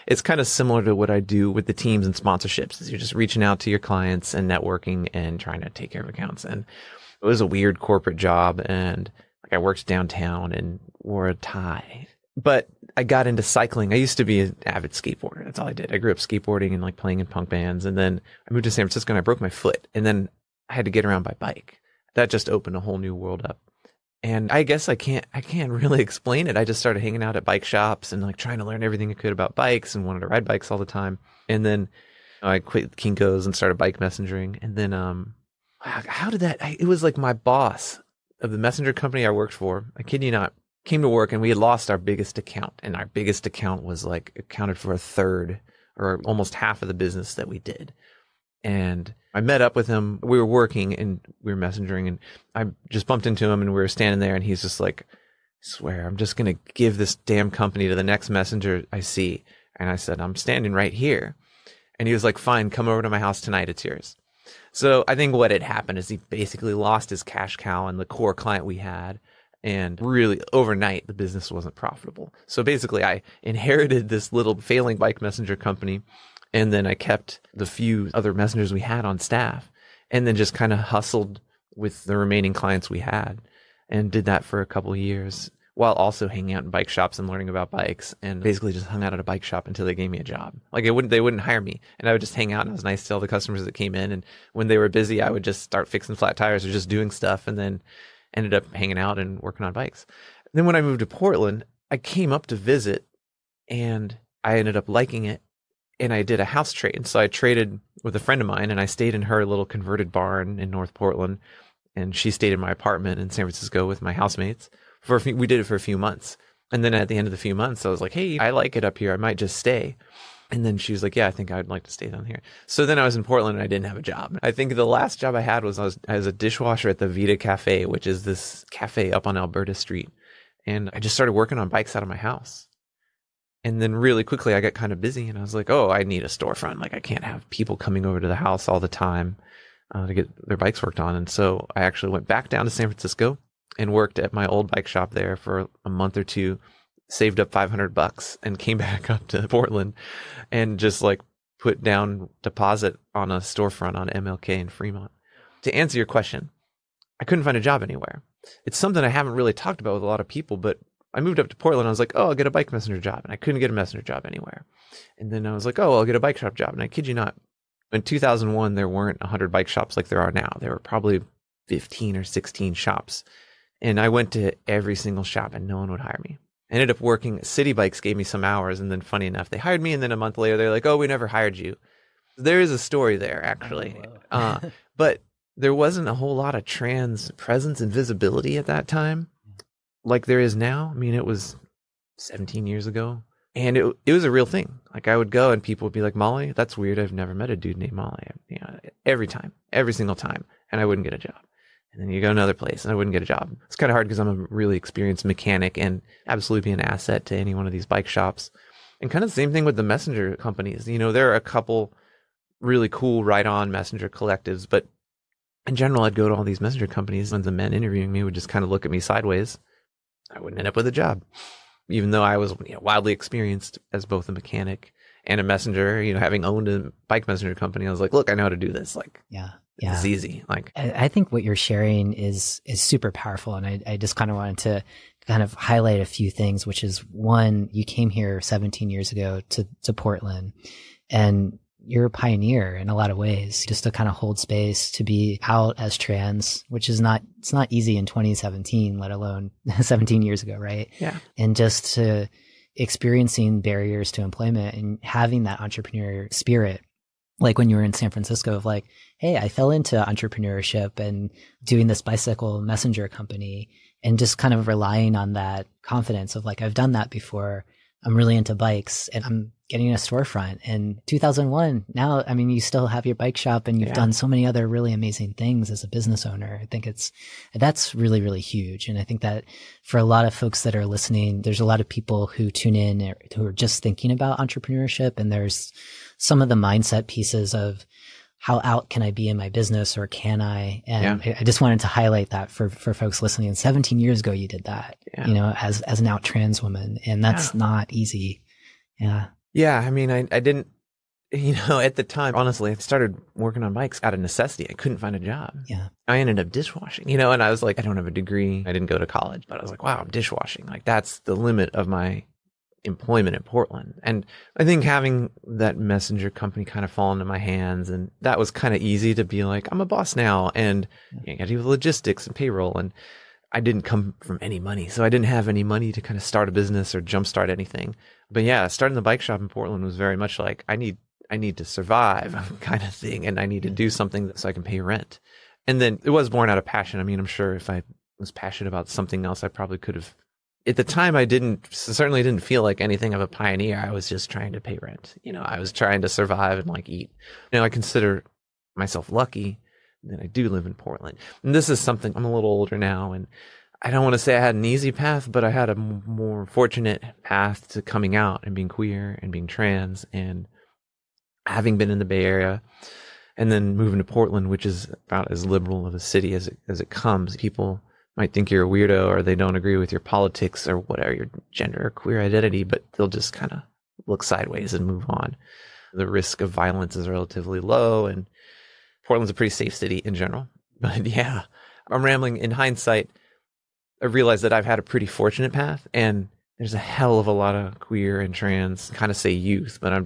it's kind of similar to what I do with the teams and sponsorships. Is you're just reaching out to your clients and networking and trying to take care of accounts. And it was a weird corporate job, and like I worked downtown and wore a tie. But I got into cycling. I used to be an avid skateboarder. That's all I did. I grew up skateboarding and like playing in punk bands. And then I moved to San Francisco and I broke my foot. And then I had to get around by bike. That just opened a whole new world up. And I guess I can't really explain it. I just started hanging out at bike shops and like trying to learn everything I could about bikes and wanted to ride bikes all the time. And then I quit Kinko's and started bike messengering. And then, how did that, it was like my boss of the messenger company I worked for, I kid you not, came to work and we had lost our biggest account. And our biggest account was like accounted for a third or almost half of the business that we did. And I met up with him. We were working and we were messengering, and I just bumped into him and we were standing there and he's just like, I swear, I'm just going to give this damn company to the next messenger I see. And I said, I'm standing right here. And he was like, fine, come over to my house tonight. It's yours. So I think what had happened is he basically lost his cash cow and the core client we had. And really overnight, the business wasn't profitable. So basically I inherited this little failing bike messenger company. And then I kept the few other messengers we had on staff and then just kind of hustled with the remaining clients we had and did that for a couple of years while also hanging out in bike shops and learning about bikes, and basically just hung out at a bike shop until they gave me a job. Like they wouldn't hire me, and I would just hang out and I was nice to all the customers that came in. And when they were busy, I would just start fixing flat tires or just doing stuff, and then ended up hanging out and working on bikes. And then when I moved to Portland, I came up to visit and I ended up liking it. And I did a house trade. So I traded with a friend of mine and I stayed in her little converted barn in North Portland. And she stayed in my apartment in San Francisco with my housemates. We did it for a few months. And then at the end of the few months, I was like, hey, I like it up here. I might just stay. And then she was like, yeah, I think I'd like to stay down here. So then I was in Portland and I didn't have a job. I think the last job I had was I was as a dishwasher at the Vita Cafe, which is this cafe up on Alberta Street. And I just started working on bikes out of my house. And then really quickly I got kind of busy and I was like, oh, I need a storefront. Like I can't have people coming over to the house all the time to get their bikes worked on. And so I actually went back down to San Francisco and worked at my old bike shop there for a month or two, saved up $500 and came back up to Portland and just like put down deposit on a storefront on MLK in Fremont. To answer your question, I couldn't find a job anywhere. It's something I haven't really talked about with a lot of people, but I moved up to Portland. I was like, oh, I'll get a bike messenger job. And I couldn't get a messenger job anywhere. And then I was like, oh, I'll get a bike shop job. And I kid you not, in 2001, there weren't 100 bike shops like there are now. There were probably 15 or 16 shops. And I went to every single shop and no one would hire me. I ended up working, City Bikes gave me some hours. And then funny enough, they hired me. And then a month later, they're like, oh, we never hired you. There is a story there, actually. But there wasn't a whole lot of trans presence and visibility at that time, like there is now. I mean, it was 17 years ago and it was a real thing. Like I would go and people would be like, Molly, that's weird. I've never met a dude named Molly. You know, every single time. And I wouldn't get a job. And then you go another place and I wouldn't get a job. It's kind of hard because I'm a really experienced mechanic and absolutely be an asset to any one of these bike shops. And kind of the same thing with the messenger companies. You know, there are a couple really cool ride-on messenger collectives, but in general, I'd go to all these messenger companies and the men interviewing me would just kind of look at me sideways. I wouldn't end up with a job, even though I was wildly experienced as both a mechanic and a messenger. You know, having owned a bike messenger company, I was like, look, I know how to do this. Like, yeah, it's easy. Like, I think what you're sharing is super powerful, and I just kind of wanted to kind of highlight a few things, which is one, you came here 17 years ago to Portland, and you're a pioneer in a lot of ways, just to kind of hold space, to be out as trans, which is it's not easy in 2017, let alone 17 years ago, right? Yeah. And just to experiencing barriers to employment and having that entrepreneurial spirit, like when you were in San Francisco, of like, hey, I fell into entrepreneurship and doing this bicycle messenger company, and just kind of relying on that confidence of like, I've done that before. I'm really into bikes and I'm getting a storefront. And 2001, now, I mean, you still have your bike shop and you've done so many other really amazing things as a business owner. I think that's really, really huge. And I think that for a lot of folks that are listening, there's a lot of people who tune in who are just thinking about entrepreneurship. And there's some of the mindset pieces of how out can I be in my business, or can I? And I just wanted to highlight that for folks listening. 17 years ago, you did that, you know, as an out trans woman, and that's not easy. Yeah. Yeah, I mean, I didn't, at the time, honestly, I started working on bikes out of necessity. I couldn't find a job. Yeah. I ended up dishwashing, and I was like, I don't have a degree. I didn't go to college, but I was like, wow, I'm dishwashing. Like, that's the limit of my employment in Portland. And I think having that messenger company kind of fall into my hands, and that was kind of easy to be like, I'm a boss now, and I got to do logistics and payroll. And I didn't come from any money, so I didn't have any money to kind of start a business or jumpstart anything. But yeah, starting the bike shop in Portland was very much like, I need to survive kind of thing, and I need to do something so I can pay rent. And then it was born out of passion. I mean, I'm sure if I was passionate about something else, I probably could have. At the time, I certainly didn't feel like anything of a pioneer. I was just trying to pay rent. I was trying to survive and like eat. I consider myself lucky that I do live in Portland. And this is something, I'm a little older now, and I don't want to say I had an easy path, but I had a more fortunate path to coming out and being queer and being trans and having been in the Bay Area and then moving to Portland, which is about as liberal of a city as it comes. People might think you're a weirdo or they don't agree with your politics or whatever, your gender or queer identity, but they'll just kind of look sideways and move on. The risk of violence is relatively low, and Portland's a pretty safe city in general. But yeah, I'm rambling. In hindsight, I realized that I've had a pretty fortunate path, and there's a hell of a lot of queer and trans, kind of say youth, but I'm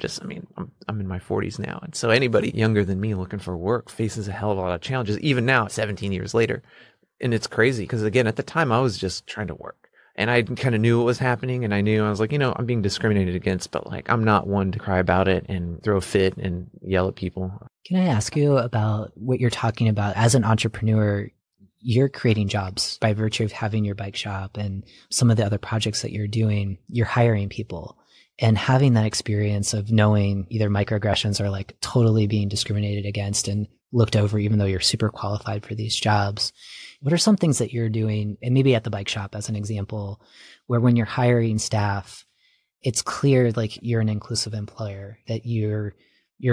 in my 40s now. And so anybody younger than me looking for work faces a hell of a lot of challenges, even now, 17 years later. And it's crazy because, again, at the time I was just trying to work, and I kind of knew what was happening, and I knew I was like, I'm being discriminated against, but like, I'm not one to cry about it and throw a fit and yell at people. Can I ask you about what you're talking about as an entrepreneur? You're creating jobs by virtue of having your bike shop and some of the other projects that you're doing. You're hiring people, and having that experience of knowing either microaggressions or like totally being discriminated against and looked over, even though you're super qualified for these jobs. What are some things that you're doing, and maybe at the bike shop as an example, where when you're hiring staff, it's clear like you're an inclusive employer, that you're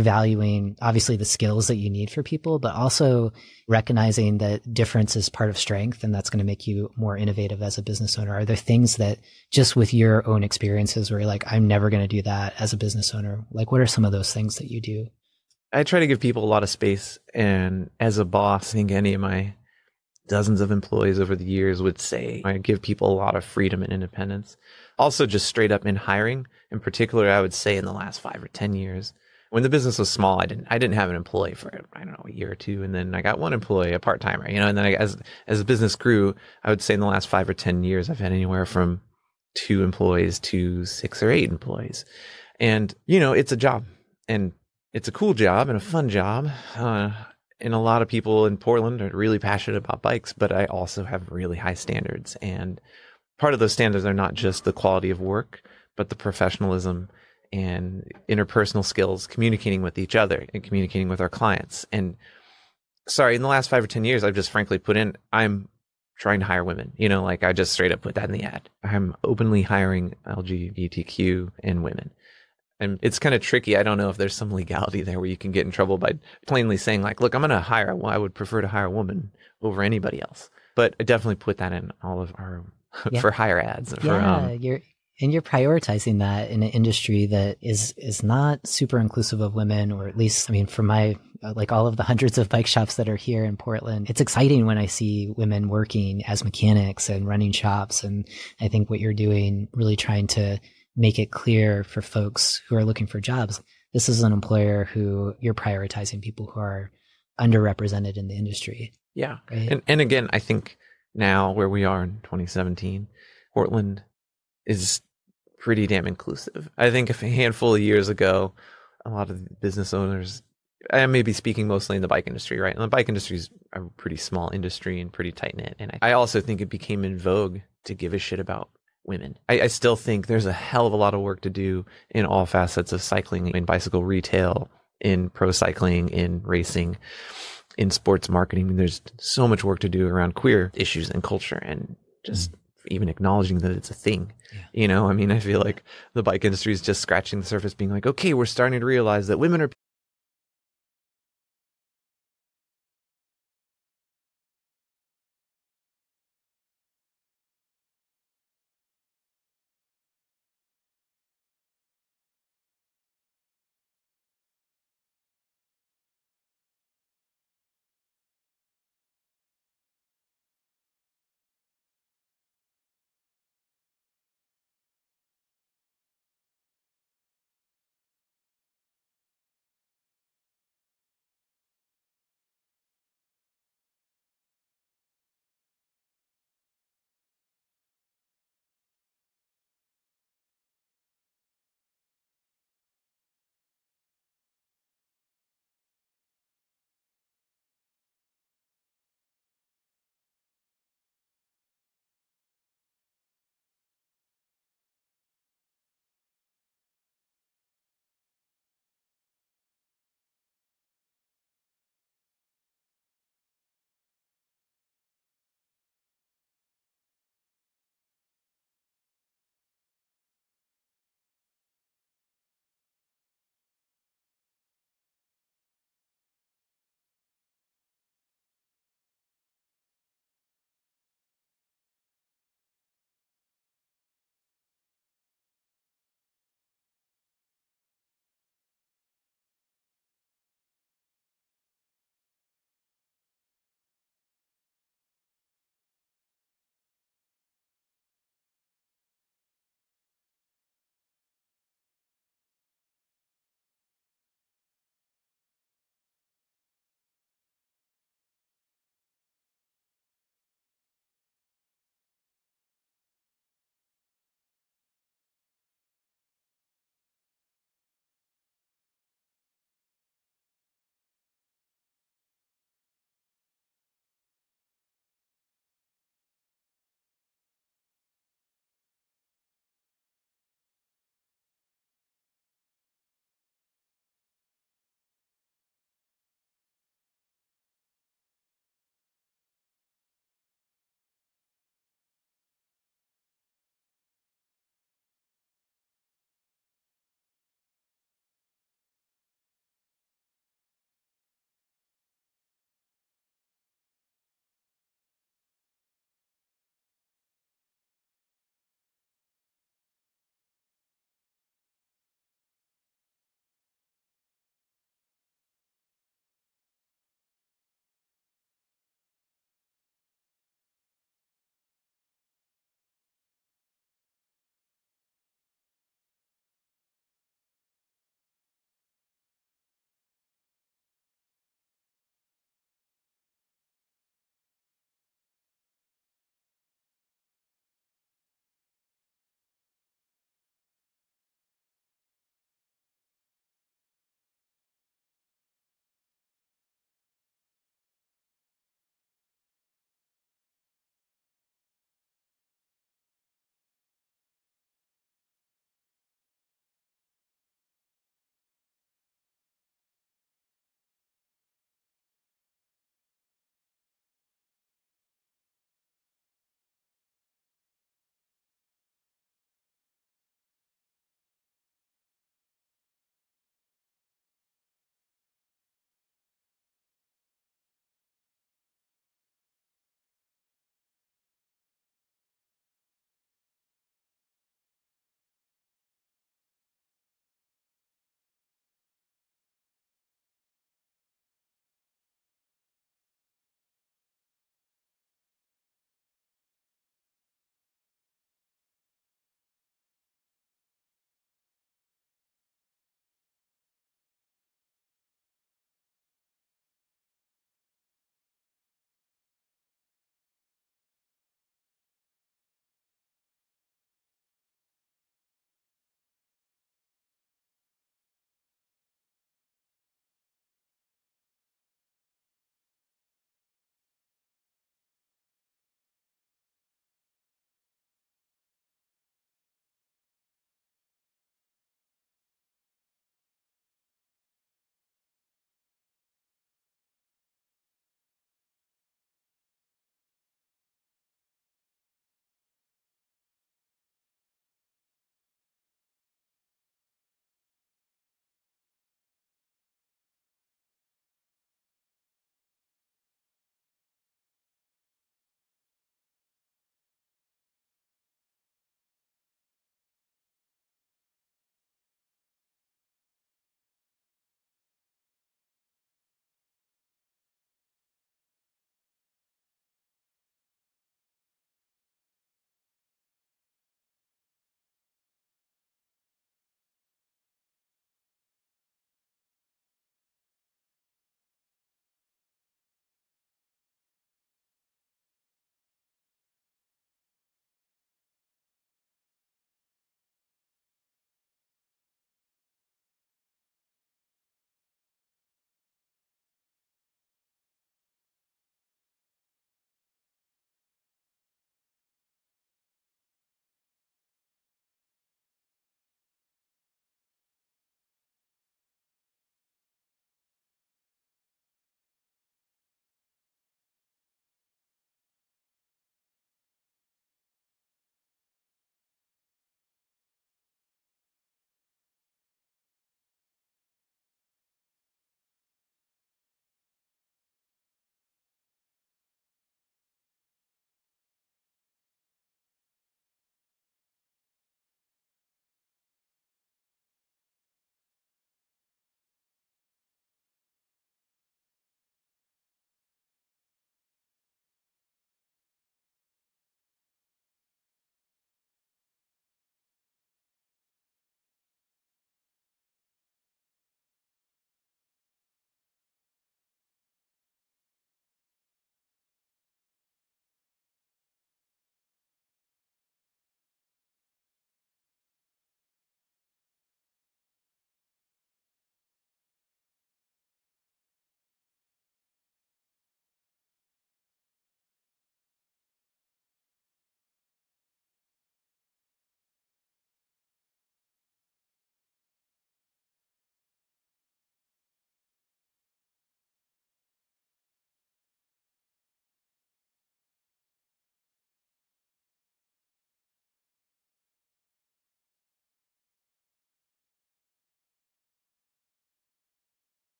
valuing obviously the skills that you need for people, but also recognizing that difference is part of strength, and that's going to make you more innovative as a business owner? Are there things that just with your own experiences where you're like, I'm never going to do that as a business owner? Like, what are some of those things that you do? I try to give people a lot of space, and as a boss, I think any of my dozens of employees over the years would say I give people a lot of freedom and independence. Also, just straight up in hiring, in particular, I would say in the last 5 or 10 years, when the business was small, I didn't have an employee for, I don't know, a year or two, and then I got one employee, a part-timer, and then as the business grew, I would say in the last 5 or 10 years, I've had anywhere from 2 employees to 6 or 8 employees. And it's a job, and it's a cool job and a fun job. And a lot of people in Portland are really passionate about bikes, but I also have really high standards. And part of those standards are not just the quality of work, but the professionalism and interpersonal skills, communicating with each other and communicating with our clients. And in the last 5 or 10 years, I've just frankly put in, I'm trying to hire women, like I just straight up put that in the ad. I'm openly hiring LGBTQ and women. And it's kind of tricky. I don't know if there's some legality there where you can get in trouble by plainly saying like, look, I'm going to hire, I would prefer to hire a woman over anybody else. But I definitely put that in all of our for hire ads. You're prioritizing that in an industry that is not super inclusive of women, or at least, for my, like all of the hundreds of bike shops that are here in Portland, it's exciting when I see women working as mechanics and running shops. And I think what you're doing, really trying to make it clear for folks who are looking for jobs, this is an employer who you're prioritizing people who are underrepresented in the industry. Yeah. Right? And again, I think now where we are in 2017, Portland is pretty damn inclusive. I think a handful of years ago, a lot of business owners, I may be speaking mostly in the bike industry, right? And the bike industry is a pretty small industry and pretty tight knit. And I also think it became in vogue to give a shit about women. I still think there's a hell of a lot of work to do in all facets of cycling, in bicycle retail, in pro cycling, in racing, in sports marketing. There's so much work to do around queer issues and culture, and just even acknowledging that it's a thing. Yeah. I feel like the bike industry is just scratching the surface, being like, okay, we're starting to realize that women are